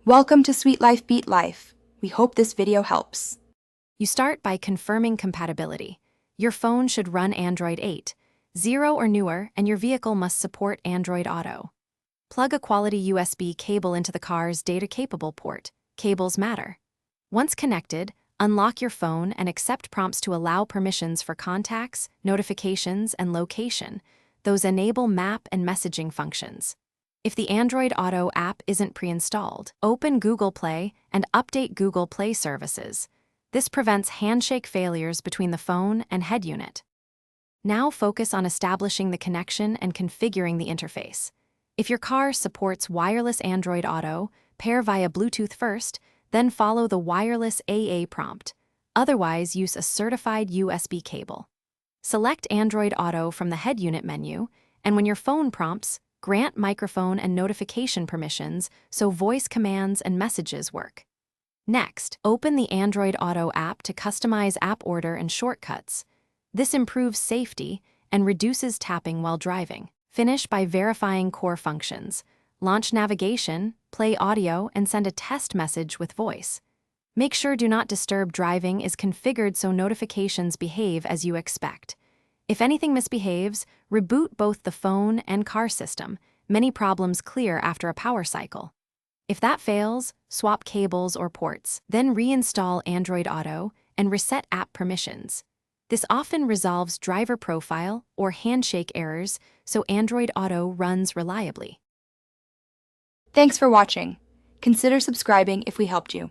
Welcome to Sweet Life Beat Life. We hope this video helps. You start by confirming compatibility. Your phone should run Android 8, 0 or newer, and your vehicle must support Android Auto. Plug a quality USB cable into the car's data-capable port. Cables matter. Once connected, unlock your phone and accept prompts to allow permissions for contacts, notifications, and location. Those enable map and messaging functions. If the Android Auto app isn't pre-installed, open Google Play and update Google Play services. This prevents handshake failures between the phone and head unit. Now focus on establishing the connection and configuring the interface. If your car supports wireless Android Auto, pair via Bluetooth first, then follow the wireless AA prompt. Otherwise, use a certified USB cable. Select Android Auto from the head unit menu, and when your phone prompts, grant microphone and notification permissions so voice commands and messages work. Next, open the Android Auto app to customize app order and shortcuts. This improves safety and reduces tapping while driving. Finish by verifying core functions. Launch navigation, play audio, and send a test message with voice. Make sure Do Not Disturb Driving is configured so notifications behave as you expect. If anything misbehaves, reboot both the phone and car system. Many problems clear after a power cycle. If that fails, swap cables or ports, then reinstall Android Auto and reset app permissions. This often resolves driver profile or handshake errors so Android Auto runs reliably. Thanks for watching. Consider subscribing if we helped you.